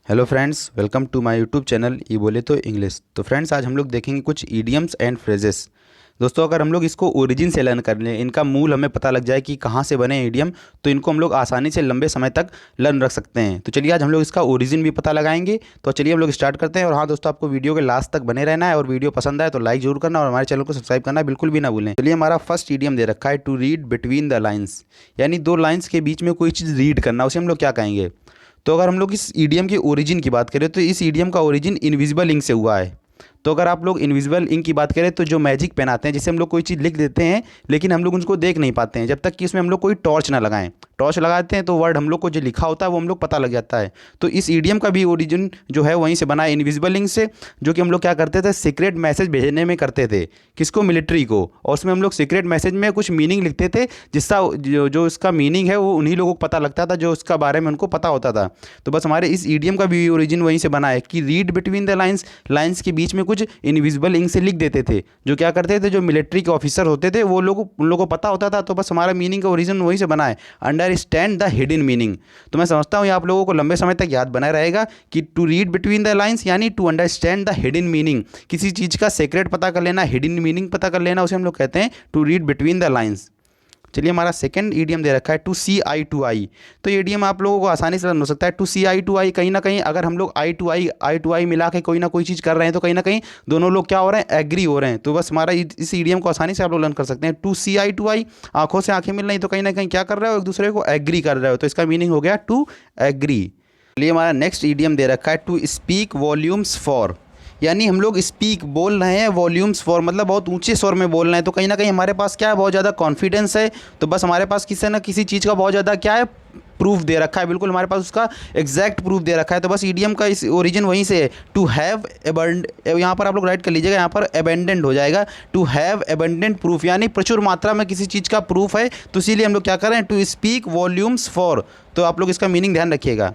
Hello friends, welcome to my YouTube channel ये बोले तो इंग्लिश। तो फ्रेंड्स, आज हम लोग देखेंगे कुछ ईडियम्स एंड फ्रेजेस। दोस्तों, अगर हम लोग इसको ओरिजिन से लर्न कर लें, इनका मूल हमें पता लग जाए कि कहाँ से बने ईडियम, तो इनको हम लोग आसानी से लंबे समय तक लर्न रख सकते हैं। तो चलिए आज हम लोग इसका ओरिजिन भी पता लगाएंगे। तो चलिए हम लोग स्टार्ट करते हैं। और हाँ दोस्तों, आपको वीडियो के लास्ट तक बने रहना है और वीडियो पसंद आए तो लाइक जरूर करना और हमारे चैनल को सब्सक्राइब करना बिल्कुल भी ना भूलें। चलिए, हमारा फर्स्ट ईडियम दे रखा है to read between the lines, यानी दो लाइन्स के बीच में कोई चीज़ रीड करना, उसे हम लोग क्या कहेंगे। तो अगर हम लोग इस ईडियम के ओरिजिन की बात करें तो इस ईडियम का ओरिजिन इनविजिबल इंक से हुआ है। तो अगर आप लोग इनविजिबल इंक की बात करें तो जो मैजिक पेन आते हैं, जिससे हम लोग कोई चीज़ लिख देते हैं लेकिन हम लोग उसको देख नहीं पाते हैं जब तक कि उसमें हम लोग कोई टॉर्च ना लगाएं। टॉर्च लगाते हैं तो वर्ड हम लोग को जो लिखा होता है वो हम लोग पता लग जाता है। तो इस ईडियम का भी ओरिजिन जो है वहीं से बना है, इनविजिबल इंक से, जो कि हम लोग क्या करते थे, सीक्रेट मैसेज भेजने में करते थे। किसको? मिलिट्री को। और उसमें हम लोग सीक्रेट मैसेज में कुछ मीनिंग लिखते थे, जिसका जो इसका मीनिंग है वो उन्हीं लोगों को पता लगता था जो उसका बारे में उनको पता होता था। तो बस हमारे इस ईडियम का भी ओरिजिन वहीं से बना है कि read between the lines, lines के बीच में कुछ इनविजिबल इंक से लिख देते थे। जो क्या करते थे, जो मिलिट्री के ऑफिसर होते थे वो लोग, उन लोगों को पता होता था। तो बस हमारा मीनिंग का ओरिजिन वहीं से बना है, अंडरस्टैंड द हिडन मीनिंग। तो मैं समझता हूँ ये आप लोगों को लंबे समय तक याद बना रहेगा कि to read between the lines यानी to understand the hidden meaning. किसी चीज़ का सीक्रेट पता कर लेना, हिडन मीनिंग पता कर लेना, उसे हम लोग कहते हैं to read between the lines. चलिए, हमारा सेकंड ईडियम दे रखा है टू सी आई टू आई। तो ये ईडियम आप लोगों को आसानी से लर्न हो सकता है। टू सी आई टू आई, कहीं ना कहीं अगर हम लोग आई टू आई मिला के कोई ना कोई चीज़ कर रहे हैं तो कहीं ना कहीं दोनों लोग क्या हो रहे हैं, एग्री हो रहे हैं। तो बस हमारा इस ईडियम को आसानी से आप लोग लर्न कर सकते हैं। टू सी आई टू आई, आंखों से आंखें मिल रही तो कहीं ना कहीं क्या कर रहे हो, एक दूसरे को एग्री कर रहे हो। तो इसका मीनिंग हो गया टू एग्री। चलिए, हमारा नेक्स्ट ईडियम दे रखा है टू स्पीक वॉल्यूम्स फॉर, यानी हम लोग स्पीक बोल रहे हैं, वॉल्यूम्स फॉर मतलब बहुत ऊंचे स्वर में बोल रहे हैं। तो कहीं ना कहीं हमारे पास क्या है, बहुत ज़्यादा कॉन्फिडेंस है। तो बस हमारे पास किसी ना किसी चीज़ का बहुत ज़्यादा क्या है, प्रूफ दे रखा है, बिल्कुल हमारे पास उसका एग्जैक्ट प्रूफ दे रखा है। तो बस ईडियम का इस ओरिजिन वहीं से है। टू हैव एबंड, यहाँ पर आप लोग राइट कर लीजिएगा, यहाँ पर एबेंडेंट हो जाएगा। टू हैव एबेंडेंट प्रूफ, यानी प्रचुर मात्रा में किसी चीज़ का प्रूफ है। तो इसीलिए हम लोग क्या कर रहे हैं, टू स्पीक वॉल्यूम्स फॉर। तो आप लोग इसका मीनिंग ध्यान रखिएगा।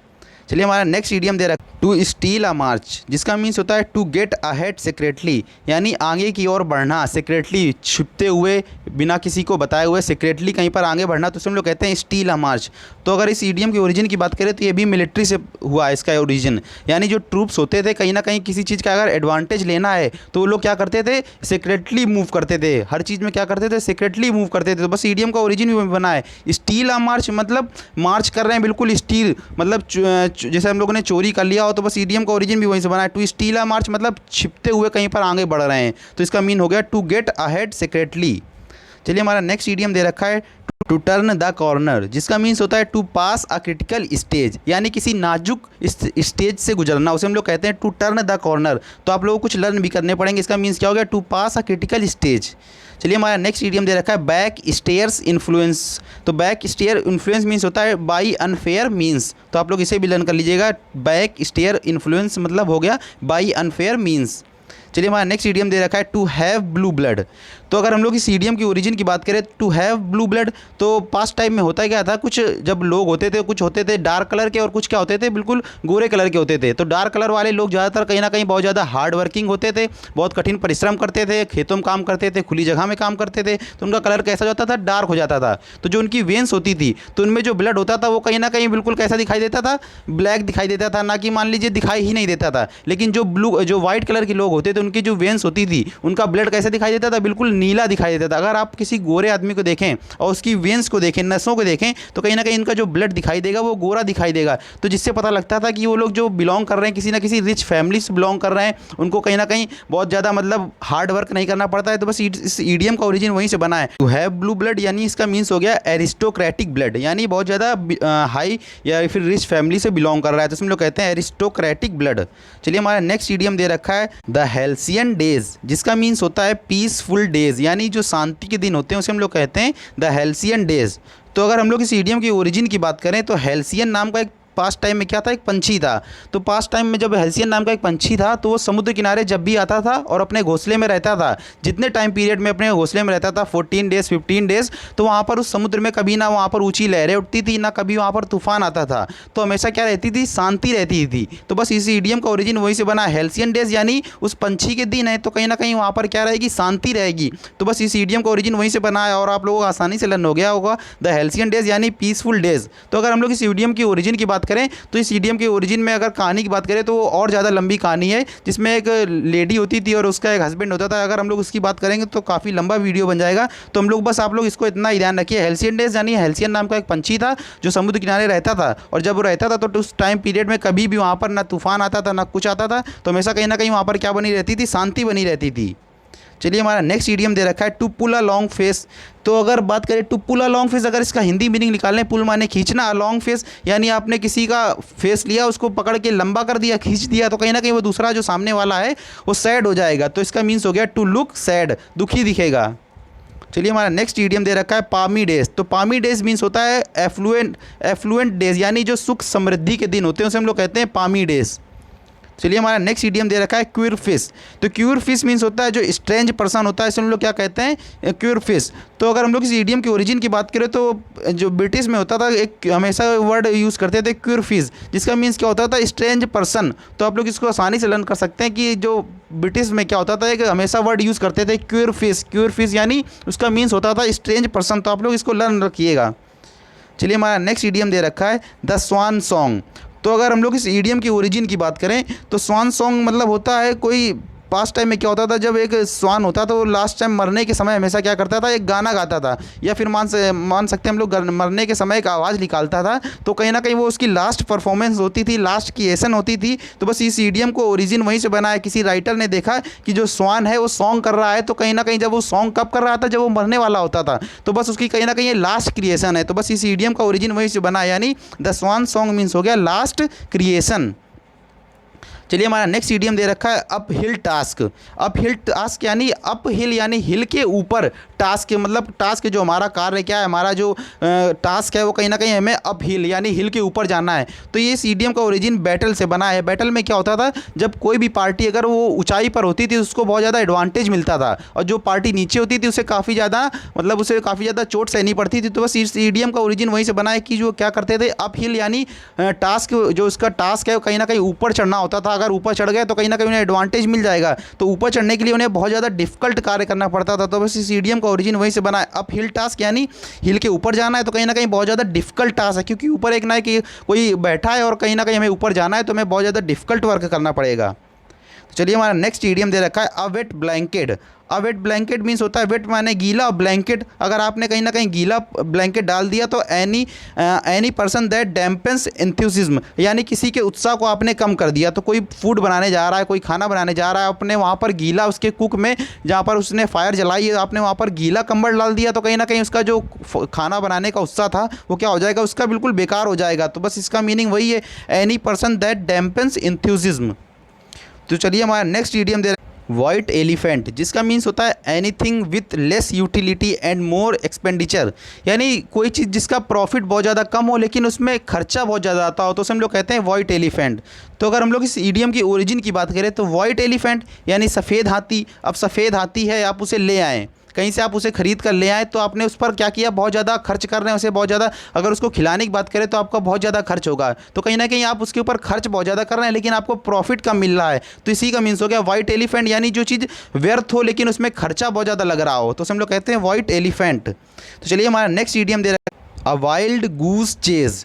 चलिए, हमारा नेक्स्ट ईडियम दे रखा है टू स्टील अ मार्च, जिसका मीन्स होता है टू गेट अहेड सीक्रेटली, यानी आगे की ओर बढ़ना, सीक्रेटली छिपते हुए, बिना किसी को बताए हुए सीक्रेटली कहीं पर आगे बढ़ना। तो उसे हम लोग कहते हैं स्टील अ मार्च। तो अगर इस ईडियम के ओरिजिन की बात करें तो ये भी मिलिट्री से हुआ है इसका ओरिजिन। यानी जो ट्रूप्स होते थे, कहीं ना कहीं किसी चीज़ का अगर एडवांटेज लेना है तो वो लोग क्या करते थे, सीक्रेटली मूव करते थे। हर चीज़ में क्या करते थे, सीक्रेटली मूव करते थे। तो बस ईडियम का ओरिजिन भी बना है स्टील अ मार्च, मतलब मार्च कर रहे हैं बिल्कुल स्टील, मतलब जैसे हम लोगों ने चोरी कर लिया हो। तो बस ईडियम का ओरिजिन भी वहीं से बना है। टू स्टील अ मार्च मतलब छिपते हुए कहीं पर आगे बढ़ रहे हैं। तो इसका मीन हो गया टू गेट अहेड सीक्रेटली। चलिए, हमारा नेक्स्ट ईडियम दे रखा है टू टर्न द कॉर्नर, जिसका मीन्स होता है to pass a critical stage, यानी किसी नाजुक स्टेज से गुजरना, उसे हम लोग कहते हैं टू टर्न द कॉर्नर। तो आप लोगों को कुछ लर्न भी करने पड़ेंगे। इसका मीन्स क्या हो गया, to pass a critical stage. चलिए, हमारा नेक्स्ट ईडियम दे रखा है बैक स्टेयर्स इन्फ्लुएंस। तो बैक स्टेयर इन्फ्लुएंस मीन्स होता है बाई अनफेयर मीन्स। तो आप लोग इसे भी लर्न कर लीजिएगा। बैक स्टेयर इन्फ्लुएंस मतलब हो गया बाई अनफेयर मीन्स। चलिए, हमारा नेक्स्ट ईडियम दे रखा है टू हैव ब्लू ब्लड। तो अगर हम लोग इस ईडियम की ओरिजिन की बात करें, टू हैव ब्लू ब्लड, तो पास्ट टाइम में होता क्या था, कुछ जब लोग होते थे, कुछ होते थे डार्क कलर के और कुछ क्या होते थे, बिल्कुल गोरे कलर के होते थे। तो डार्क कलर वाले लोग ज़्यादातर कहीं ना कहीं बहुत ज़्यादा हार्ड वर्किंग होते थे, बहुत कठिन परिश्रम करते थे, खेतों में काम करते थे, खुली जगह में काम करते थे। तो उनका कलर कैसा होता था, डार्क हो जाता था। तो जो उनकी वेंस होती थी, तो उनमें जो ब्लड होता था वो कहीं ना कहीं बिल्कुल कैसा दिखाई देता था, ब्लैक दिखाई देता था, ना कि मान लीजिए दिखाई ही नहीं देता था। लेकिन जो वाइट कलर के लोग होते थे, उनकी जो वेंस होती थी, उनका ब्लड कैसा दिखाई देता था, बिल्कुल नीला दिखाई देता था। अगर आप किसी गोरे आदमी को देखें और उसकी वेंस को देखें, नसों को देखें, तो कहीं ना कहीं इनका जो ब्लड दिखाई देगा वो गोरा दिखाई देगा। तो जिससे पता लगता था कि वो लोग जो बिलोंग कर रहे हैं, किसी ना किसी रिच फैमिली से बिलोंग कर रहे हैं, उनको कहीं ना कहीं बहुत ज़्यादा मतलब हार्ड वर्क नहीं करना पड़ता है। तो बस इस ईडियम का ओरिजिन वहीं से बना है। टू हैव ब्लू ब्लड यानी इसका मीन्स हो गया एरिस्टोक्रेटिक ब्लड, यानी बहुत ज़्यादा हाई या फिर रिच फैमिली से बिलोंग कर रहा है। तो इसमें लोग कहते हैं एरिस्टोक्रेटिक ब्लड। चलिए, हमारा नेक्स्ट ईडियम दे रखा है द हेल्सियन डेज, जिसका मीन्स होता है पीसफुल डेज, यानी जो शांति के दिन होते हैं उसे हम लोग कहते हैं द हेल्सियन डेज। तो अगर हम लोग इस ईडियम की ओरिजिन की बात करें तो हेल्सियन नाम का एक पास्ट टाइम में क्या था, एक पंछी था। तो पास्ट टाइम में जब हेल्सियन नाम का एक पंछी था, तो वो समुद्र किनारे जब भी आता था और अपने घोंसले में रहता था, जितने टाइम पीरियड में अपने घोंसले में रहता था 14 डेज 15 डेज, तो वहाँ पर उस समुद्र में कभी ना वहाँ पर ऊंची लहरें उठती थी, ना कभी वहाँ पर तूफान आता था। तो हमेशा क्या रहती थी, शांति रहती थी। तो बस इस ईडियम का ओरिजिन वहीं से बना, हेल्सियन डेज यानी उस पंछी के दिन है, तो कहीं ना कहीं वहाँ पर क्या रहेगी, शांति रहेगी। तो बस इस ईडियम का ओरिजिन वहीं से बना है और आप लोगों को आसानी से लर्न हो गया होगा द हेल्सियन डेज यानी पीसफुल डेज। तो अगर हम लोग इस ईडियम की ओरिजिन की बात बात करें तो इस ईडियम के ओरिजिन में अगर कहानी की बात करें तो वो और ज़्यादा लंबी कहानी है, जिसमें एक लेडी होती थी और उसका एक हस्बैंड होता था। अगर हम लोग उसकी बात करेंगे तो काफ़ी लंबा वीडियो बन जाएगा, तो हम लोग बस आप लोग इसको इतना ही ध्यान रखिए। हेल्सियन डेज यानी हेल्सियन नाम का एक पंछी था जो समुद्र किनारे रहता था, और जब वो रहता था तो उस टाइम पीरियड में कभी भी वहाँ पर ना तूफान आता था ना कुछ आता था, तो हमेशा कहीं ना कहीं वहाँ पर क्या बनी रहती थी, शांति बनी रहती थी। चलिए हमारा नेक्स्ट इडियम दे रखा है to pull a long face. तो अगर बात करें to pull a long face, अगर इसका हिंदी मीनिंग निकालें, पुल माने खींचना, अ लॉन्ग फेस यानी आपने किसी का फेस लिया, उसको पकड़ के लंबा कर दिया, खींच दिया, तो कहीं ना कहीं वो दूसरा जो सामने वाला है वो सैड हो जाएगा। तो इसका मीन्स हो गया टू लुक सैड, दुखी दिखेगा। चलिए हमारा नेक्स्ट इडियम दे रखा है पामी डेज। तो पामी डेज मीन्स होता है एफ्लुएंट डेज, यानी जो सुख समृद्धि के दिन होते हैं उसे हम लोग कहते हैं पामी डेज। चलिए हमारा नेक्स्ट इडियम दे रखा है क्यूर फिश। तो क्यूर फिश मीन्स होता है जो स्ट्रेंज पर्सन होता है, इसे हम लोग क्या कहते हैं, क्यूर फिश। तो अगर हम लोग इस इडियम के ओरिजिन की बात करें तो जो ब्रिटिश में होता था एक हमेशा वर्ड यूज़ करते थे क्यूर फिश, जिसका मीन्स क्या होता था, स्ट्रेंज पर्सन। तो आप लोग इसको आसानी से लर्न कर सकते हैं कि जो ब्रिटिश में क्या होता था कि हमेशा वर्ड यूज़ करते थे क्यूर फिश यानी उसका मीन्स होता था स्ट्रेंज पर्सन। तो आप लोग इसको लर्न रखिएगा। चलिए हमारा नेक्स्ट इडियम दे रखा है द स्वान सॉन्ग। तो अगर हम लोग इस ईडियम की ओरिजिन की बात करें तो स्वान सॉन्ग मतलब होता है कोई पास्ट टाइम में क्या होता था, जब एक स्वान होता तो लास्ट टाइम मरने के समय हमेशा क्या करता था, एक गाना गाता था, या फिर मान सकते हैं हम लोग मरने के समय एक आवाज़ निकालता था। तो कहीं ना कहीं वो उसकी लास्ट परफॉर्मेंस होती थी, लास्ट क्रिएशन होती थी। तो बस इस ईडियम को ओरिजिन वहीं से बना है। किसी राइटर ने देखा कि जो स्वान है वो सॉन्ग कर रहा है, तो कहीं ना कहीं जब वो सॉन्ग कब कर रहा था, जब वो मरने वाला होता था, तो बस उसकी कहीं ना कहीं ये लास्ट क्रिएशन है। तो बस इस ईडियम का ओरिजिन वहीं से बना है, यानी द स्वान सॉन्ग मीन्स हो गया लास्ट क्रिएशन। चलिए हमारा नेक्स्ट इडियम दे रखा है up hill task. Up hill task यानी अप हिल यानी हिल के ऊपर, टास्क मतलब टास्क जो हमारा कार्य क्या है, हमारा जो टास्क है वो कहीं ना कहीं हमें अप हिल यानी हिल के ऊपर जाना है। तो ये इस इडियम का ओरिजिन बैटल से बना है। बैटल में क्या होता था, जब कोई भी पार्टी अगर वो ऊंचाई पर होती थी उसको बहुत ज़्यादा एडवांटेज मिलता था, और जो पार्टी नीचे होती थी उसे काफ़ी ज़्यादा चोट सहनी पड़ती थी। तो बस इस इडियम का ओरिजिन वहीं से बना है कि जो क्या करते थे, अप हिल यानी टास्क, जो उसका टास्क है वो कहीं ना कहीं ऊपर चढ़ना होता था। अगर ऊपर चढ़ गए तो कहीं ना कहीं उन्हें एडवांटेज मिल जाएगा। तो ऊपर चढ़ने के लिए उन्हें बहुत ज़्यादा डिफिकल्ट कार्य करना पड़ता था। तो बस इस इडियम का ओरिजिन वहीं से बना है। अप हिल टास्क यानी हिल के ऊपर जाना है, तो कहीं ना कहीं बहुत ज़्यादा डिफिकल्ट टास्क है, क्योंकि ऊपर एक ना है कि कोई बैठा है और कहीं ना कहीं हमें ऊपर जाना है, तो हमें बहुत ज़्यादा डिफिकल्ट वर्क करना पड़ेगा। तो चलिए हमारा नेक्स्ट इडियम दे रखा है अ वेट ब्लैंकेट। अ वेट ब्लैंकेट मीन्स होता है, वेट माने गीला, और ब्लैंकेट अगर आपने कहीं ना कहीं गीला ब्लैंकेट डाल दिया तो एनी पर्सन दैट डैम्पेंस एंथुसिज्म, यानी किसी के उत्साह को आपने कम कर दिया। तो कोई फूड बनाने जा रहा है, कोई खाना बनाने जा रहा है, आपने वहाँ पर गीला उसके कुक में जहाँ पर उसने फायर जलाई है आपने वहाँ पर गीला कंबल डाल दिया, तो कहीं ना कहीं उसका जो खाना बनाने का उत्साह था वो क्या हो जाएगा, उसका बिल्कुल बेकार हो जाएगा। तो बस इसका मीनिंग वही है, एनी पर्सन दैट डैम्पेंस एंथुसिज्म। तो चलिए हमारा नेक्स्ट इडियम दे वाइट एलिफेंट, जिसका मीन्स होता है anything with less utility and more expenditure, यानी कोई चीज़ जिसका प्रॉफिट बहुत ज़्यादा कम हो लेकिन उसमें खर्चा बहुत ज़्यादा आता हो, तो उसे हम लोग कहते हैं वाइट एलिफेंट। तो अगर हम लोग इस इडियम की ओरिजिन की बात करें तो वाइट एलिफेंट यानी सफ़ेद हाथी। अब सफ़ेद हाथी है, आप उसे ले आएँ कहीं से, आप उसे खरीद कर ले आए, तो आपने उस पर क्या किया, बहुत ज़्यादा खर्च कर रहे हैं उसे, बहुत ज़्यादा, अगर उसको खिलाने की बात करें तो आपका बहुत ज़्यादा खर्च होगा। तो कहीं ना कहीं आप उसके ऊपर खर्च बहुत ज़्यादा कर रहे हैं लेकिन आपको प्रॉफिट कम मिल रहा है, तो इसी का मीन्स हो गया वाइट एलिफेंट, यानी जो चीज़ व्यर्थ हो लेकिन उसमें खर्चा बहुत ज़्यादा लग रहा हो, तो उसे हम लोग कहते हैं वाइट एलिफेंट। तो चलिए हमारा नेक्स्ट इडियम दे रहा है अ वाइल्ड गूस चेज,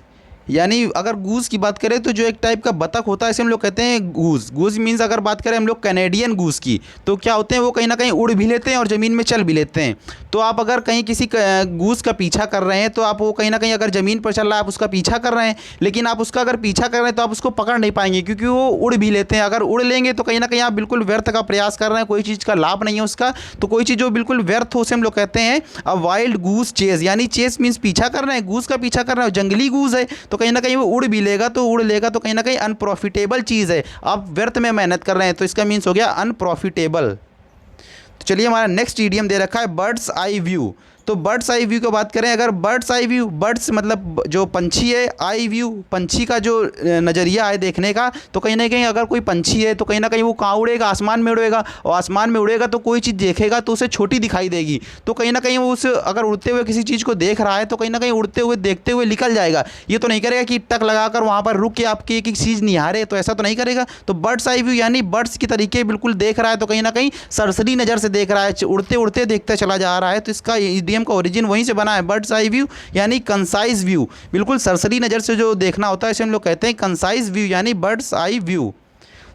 यानी अगर गूस की बात करें तो जो एक टाइप का बतख होता है इसे हम लोग कहते हैं गूस। गूस मीन्स अगर बात करें हम लोग कैनेडियन गूस की, तो क्या होते हैं वो कहीं ना कहीं उड़ भी लेते हैं और ज़मीन में चल भी लेते हैं। तो आप अगर कहीं किसी गूस का पीछा कर रहे हैं तो आप वो कहीं ना कहीं अगर ज़मीन पर चल रहा है आप उसका पीछा कर रहे हैं, लेकिन आप उसका अगर पीछा कर रहे हैं तो आप उसको पकड़ नहीं पाएंगे क्योंकि वो उड़ भी लेते हैं। अगर उड़ लेंगे तो कहीं ना कहीं आप बिल्कुल व्यर्थ का प्रयास कर रहे हैं, कोई चीज़ का लाभ नहीं है उसका, तो कोई चीज़ जो बिल्कुल व्यर्थ हो उसे हम लोग कहते हैं अ वाइल्ड गूस चेज, यानी चेज मीन्स पीछा कर रहे हैं, गूस का पीछा कर रहे हैं, जंगली गूस है तो कहीं ना कहीं वो उड़ भी लेगा, तो उड़ लेगा तो कहीं ना कहीं अनप्रॉफिटेबल चीज़ है, आप व्यर्थ में मेहनत कर रहे हैं, तो इसका मीन्स हो गया अनप्रॉफिटेबल। तो चलिए हमारा नेक्स्ट इडियम दे रखा है बर्ड्स आई व्यू। तो बर्ड्स आई व्यू की बात करें, अगर बर्ड्स आई व्यू, बर्ड्स मतलब जो पंछी है, आई व्यू पंछी का जो नज़रिया है देखने का, तो कहीं ना कहीं अगर कोई पंछी है तो कहीं ना कहीं वो कहाँ उड़ेगा, आसमान में उड़ेगा, और आसमान में उड़ेगा तो कोई चीज़ देखेगा तो उसे छोटी दिखाई देगी, तो कहीं ना कहीं वो उस अगर उड़ते हुए किसी चीज़ को देख रहा है तो कहीं ना कहीं उड़ते हुए देखते हुए निकल जाएगा। ये तो नहीं करेगा कि टक लगाकर वहाँ पर रुक के आपकी एक एक चीज़ निहारे, तो ऐसा तो नहीं करेगा। तो बर्ड्स आई व्यू यानी बर्ड्स की तरीके बिल्कुल देख रहा है, तो कहीं ना कहीं सरसरी नज़र से देख रहा है, उड़ते उड़ते देखता चला जा रहा है, तो इसका ईडियम का ओरिजिन वहीं से बना है, बर्ड्स आई व्यू यानी कंसाइज व्यू, बिल्कुल सरसरी नज़र से जो देखना होता है इसे हम लोग कहते हैं कंसाइज व्यू यानी बर्ड्स आई व्यू।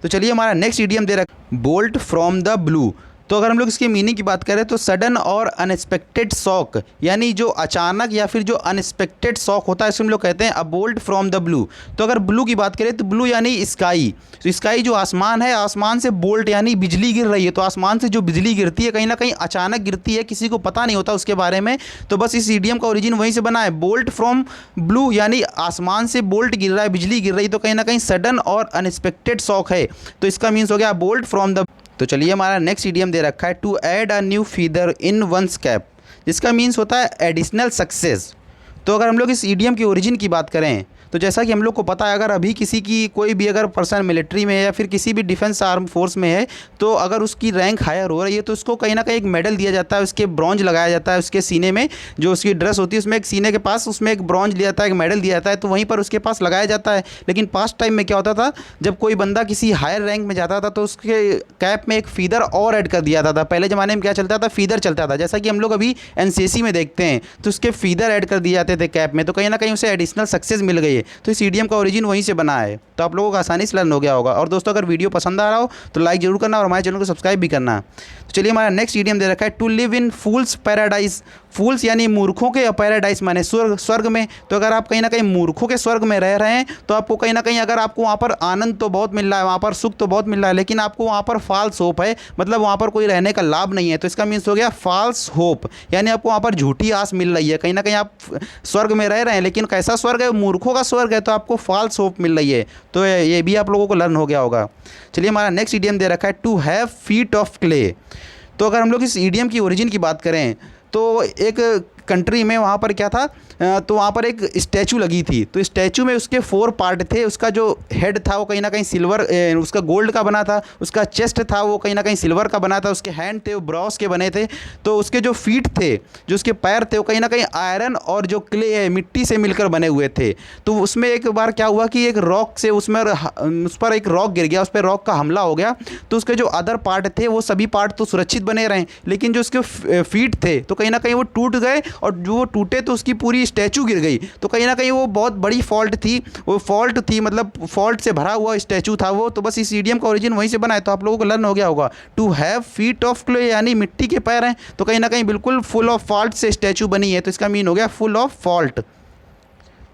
तो चलिए हमारा नेक्स्ट ईडियम दे रखा है बोल्ट फ्रॉम द ब्लू। तो अगर हम लोग इसके मीनिंग की बात करें तो सडन और अनएक्सपेक्टेड शॉक, यानी जो अचानक या फिर जो अनएक्सपेक्टेड शॉक होता है इसे हम लोग कहते हैं अ बोल्ट फ्रॉम द ब्लू। तो अगर ब्लू की बात करें तो ब्लू यानी स्काई, तो स्काई जो आसमान है, आसमान से बोल्ट यानी बिजली गिर रही है, तो आसमान से जो बिजली गिरती है कहीं ना कहीं अचानक गिरती है, किसी को पता नहीं होता उसके बारे में, तो बस इस ईडियम का ओरिजिन वहीं से बना है, बोल्ट फ्रॉम ब्लू यानी आसमान से बोल्ट गिर रहा है, बिजली गिर रही, तो कहीं ना कहीं सडन और अनएक्सपेक्टेड शॉक है, तो इसका मीन्स हो गया बोल्ट फ्रॉम द। तो चलिए हमारा नेक्स्ट ईडियम दे रखा है to add a new feather in one's cap, जिसका मीन्स होता है एडिशनल सक्सेस। तो अगर हम लोग इस ईडियम की ओरिजिन की बात करें तो जैसा कि हम लोग को पता है, अगर अभी किसी की कोई भी अगर पर्सन मिलिट्री में है या फिर किसी भी डिफेंस आर्म फोर्स में है, तो अगर उसकी रैंक हायर हो रही है तो उसको कहीं ना कहीं एक मेडल दिया जाता है, उसके ब्रॉन्ज लगाया जाता है उसके सीने में, जो उसकी ड्रेस होती है उसमें एक सीने के पास उसमें एक ब्रॉन्ज लिया जाता है, एक मेडल दिया जाता है, तो वहीं पर उसके पास लगाया जाता है। लेकिन पास्ट टाइम में क्या होता था, जब कोई बंदा किसी हायर रैंक में जाता था तो उसके कैप में एक फीदर और ऐड कर दिया जाता था। पहले ज़माने में क्या चलता था, फीदर चलता था, जैसा कि हम लोग अभी एनसीसी में देखते हैं, तो उसके फीदर ऐड कर दिए जाते थे कैप में, तो कहीं ना कहीं उसे एडिशनल सक्सेस मिल गई है। तो इस ईडियम का ओरिजिन वहीं से बना है, तो आप लोगों को आसानी से लर्न हो गया होगा। और दोस्तों अगर वीडियो पसंद आ रहा हो तो लाइक जरूर करना और हमारे चैनल को सब्सक्राइब भी करना। तो चलिए हमारा नेक्स्ट ईडियम दे रखा है to live in fool's paradise. Fools यानी मूर्खों के, पैराडाइज माने स्वर्ग में। तो अगर आप कहीं ना कहीं मूर्खों के स्वर्ग में रह रहे हैं तो आपको कहीं ना कहीं अगर आपको वहाँ पर आनंद तो बहुत मिल रहा है, वहाँ पर सुख तो बहुत मिल रहा है, लेकिन आपको वहाँ पर फॉल्स होप है, मतलब वहाँ पर कोई रहने का लाभ नहीं है, तो इसका मीन्स हो गया फॉल्स होप, यानी आपको वहाँ पर झूठी आस मिल रही है। कहीं ना कहीं आप स्वर्ग में रह रहे हैं लेकिन कैसा स्वर्ग है, मूर्खों का स्वर्ग है, तो आपको फॉल्स होप मिल रही है। तो ये भी आप लोगों को लर्न हो गया होगा। चलिए हमारा नेक्स्ट ईडियम दे रखा है to have feet of clay. तो अगर हम लोग इस ईडियम की ओरिजिन की बात करें तो एक कंट्री में वहाँ पर क्या था, तो वहाँ पर एक स्टैचू लगी थी, तो स्टैचू में उसके 4 पार्ट थे। उसका जो हेड था वो कहीं ना कहीं सिल्वर, उसका गोल्ड का बना था, उसका चेस्ट था वो कहीं ना कहीं सिल्वर का बना था, उसके हैंड थे वो ब्रॉन्ज के बने थे, तो उसके जो फीट थे, जो उसके पैर थे वो कहीं ना कहीं आयरन और जो क्ले है मिट्टी से मिलकर बने हुए थे। तो उसमें एक बार क्या हुआ कि एक रॉक से उस पर एक रॉक गिर गया, उस पर रॉक का हमला हो गया, तो उसके जो अदर पार्ट थे वो सभी पार्ट तो सुरक्षित बने रहे, लेकिन जो उसके फीट थे तो कहीं ना कहीं वो टूट गए, और जो वो टूटे तो उसकी पूरी स्टैचू गिर गई। तो कहीं ना कहीं वो बहुत बड़ी फॉल्ट थी, वो फॉल्ट थी, मतलब फॉल्ट से भरा हुआ स्टैचू था वो। तो बस इस ईडियम का ओरिजिन वहीं से बना है, तो आप लोगों को लर्न हो गया होगा to have feet of clay यानी मिट्टी के पैर हैं, तो कहीं ना कहीं बिल्कुल फुल ऑफ फॉल्ट से स्टैचू बनी है, तो इसका मीन हो गया फुल ऑफ फॉल्ट।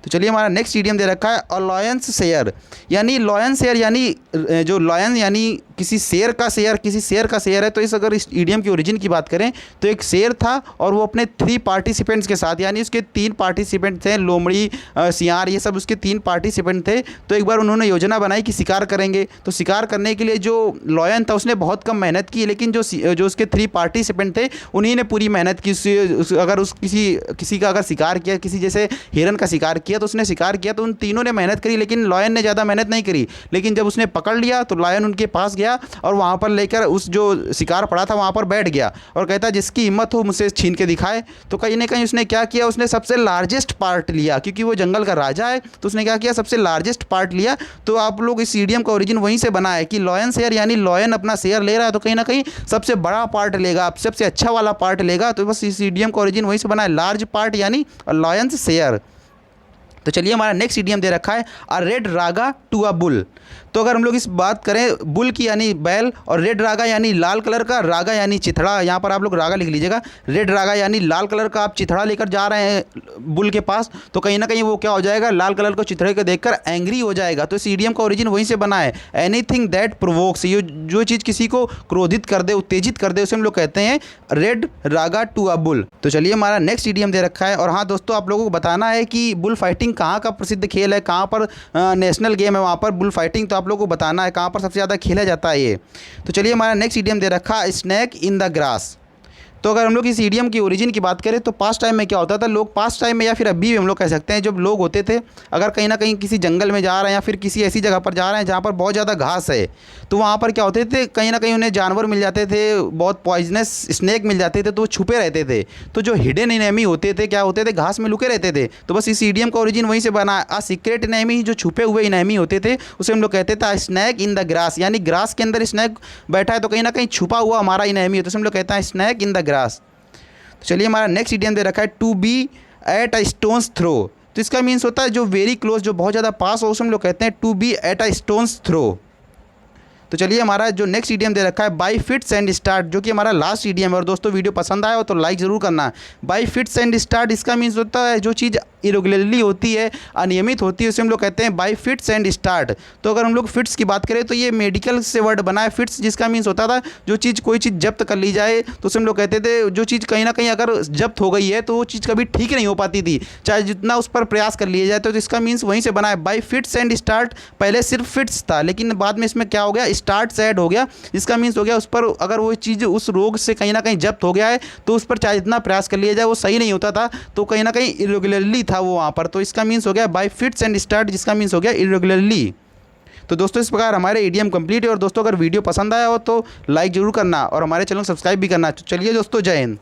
तो चलिए हमारा नेक्स्ट ईडियम दे रखा है अलॉयंस शेयर, यानी लॉयन शेयर यानी जो लॉयन यानी किसी शेर का शेयर, किसी शेर का शेयर है। तो अगर इस ईडियम की ओरिजिन की बात करें तो एक शेर था और वो अपने 3 पार्टिसिपेंट्स के साथ, यानी उसके 3 पार्टिसिपेंट थे, लोमड़ी, सियार, ये सब उसके 3 पार्टिसिपेंट थे। तो एक बार उन्होंने योजना बनाई कि शिकार करेंगे, तो शिकार करने के लिए जो लॉयन था उसने बहुत कम मेहनत की, लेकिन जो उसके 3 पार्टिसिपेंट थे उन्हीं ने पूरी मेहनत की। अगर किसी का अगर शिकार किया, किसी जैसे हिरन का शिकार किया तो उसने शिकार किया, तो उन तीनों ने मेहनत करी, लेकिन लॉयन ने ज़्यादा मेहनत नहीं करी। लेकिन जब उसने पकड़ लिया तो लॉयन उनके पास गया और वहाँ पर लेकर उस जो शिकार पड़ा था वहाँ पर बैठ गया और कहता जिसकी हिम्मत हो मुझसे छीन के दिखाए। तो कहीं ना कहीं उसने क्या किया, उसने सबसे लार्जेस्ट पार्ट लिया, क्योंकि वो जंगल का राजा है, तो उसने क्या किया, सबसे लार्जेस्ट पार्ट लिया। तो आप लोग इस ईडियम का ओरिजिन वहीं से बना है कि लॉयन शेयर, यानी लॉयन अपना शेयर ले रहा है तो कहीं ना कहीं सबसे बड़ा पार्ट लेगा, सबसे अच्छा वाला पार्ट लेगा। तो बस इस ईडियम का ओरिजिन वहीं से बना है, लार्ज पार्ट यानी लॉयन शेयर। तो चलिए हमारा नेक्स्ट ईडियम दे रखा है a red rag to a bull. तो अगर हम लोग इस बात करें बुल की यानी बैल, और रेड रागा यानी लाल कलर का, रागा यानी चिथड़ा, यहाँ पर आप लोग रागा लिख लीजिएगा। रेड रागा यानी लाल कलर का आप चिथड़ा लेकर जा रहे हैं बुल के पास, तो कहीं ना कहीं वो क्या हो जाएगा, लाल कलर को चिथड़े को देखकर एंग्री हो जाएगा। तो इस ईडियम का ओरिजिन वहीं से बना है, एनीथिंग दैट प्रोवोक्स, ये जो चीज़ किसी को क्रोधित कर दे, उत्तेजित कर दे, उसे हम लोग कहते हैं red rag to a bull. तो चलिए हमारा नेक्स्ट ईडियम दे रखा है, और हाँ दोस्तों आप लोगों को बताना है कि बुल फाइटिंग कहाँ का प्रसिद्ध खेल है, कहाँ पर नेशनल गेम है वहाँ पर बुल फाइटिंग, तो आप लोगों को बताना है कहाँ पर सबसे ज़्यादा खेला जाता है ये। तो चलिए हमारा नेक्स्ट ईडियम दे रखा है स्नैक इन द ग्रास। तो अगर हम लोग इस ईडियम की ओरिजिन की बात करें तो पास्ट टाइम में क्या होता था, लोग पास्ट टाइम में या फिर अभी भी हम लोग कह सकते हैं, जब लोग होते थे अगर कहीं ना कहीं किसी जंगल में जा रहे हैं या फिर किसी ऐसी जगह पर जा रहे हैं जहाँ पर बहुत ज़्यादा घास है, तो वहाँ पर क्या होते थे, कहीं ना कहीं उन्हें जानवर मिल जाते थे, बहुत पॉइजनस स्नैक मिल जाते थे, तो वो छुपे रहते थे। तो जो हिडन एनिमी होते थे क्या होते थे, घास में लुके रहते थे। तो बस इस ईडियम का ओरिजिन वहीं से बना, आ सीक्रेट एनिमी, जो छुपे हुए एनिमी होते थे उसे हम लोग कहते थे स्नैक इन द ग्रास, यानी ग्रास के अंदर स्नैक बैठा है तो कहीं ना कहीं छुपा हुआ हमारा एनिमी है, तो उसे हम लोग कहते हैं स्नैक इन द ग्रास। तो चलिए हमारा नेक्स्ट इडियम दे रखा है to be at a stone's throw. तो इसका मीन्स होता है जो वेरी क्लोज, जो बहुत ज़्यादा पास हो उसे हम लोग कहते हैं to be at a stone's throw. तो चलिए हमारा जो नेक्स्ट इडियम दे रखा है बाय फिट्स एंड स्टार्ट, जो कि हमारा लास्ट इडियम है। और दोस्तों वीडियो पसंद आया हो तो लाइक ज़रूर करना। बाय फिट्स एंड स्टार्ट इसका मीन्स होता है जो चीज़ इरेगुलरली होती है, अनियमित होती है, उसे हम लोग कहते हैं बाय फिट्स एंड स्टार्ट। तो अगर हम लोग फिट्स की बात करें तो ये मेडिकल से वर्ड बना है फिट्स, जिसका मीन्स होता था जो चीज़ कोई चीज़ जब्त कर ली जाए तो उसे हम लोग कहते थे जो चीज़ कहीं ना कहीं अगर जब्त हो गई है तो वो चीज़ कभी ठीक नहीं हो पाती थी, चाहे जितना उस पर प्रयास कर लिया जाए। तो इसका मीन्स वहीं से बना है बाय फिट्स एंड स्टार्ट। पहले सिर्फ फिट्स था, लेकिन बाद में इसमें क्या हो गया, स्टार्ट से ऐड हो गया। इसका मीन्स हो गया उस पर अगर वो चीज़ उस रोग से कहीं ना कहीं जब्त हो गया है तो उस पर चाहे जितना प्रयास कर लिया जाए वो सही नहीं होता था, तो कहीं ना कहीं इरेगुलरली था वो वहाँ पर। तो इसका मीन्स हो गया बाय फिट्स एंड स्टार्ट, जिसका मीन्स हो गया इरेगुलरली। तो दोस्तों इस प्रकार हमारे इडियम कंप्लीट है। और दोस्तों अगर वीडियो पसंद आया हो तो लाइक ज़रूर करना और हमारे चैनल को सब्सक्राइब भी करना। चलिए दोस्तों, जय हिंद।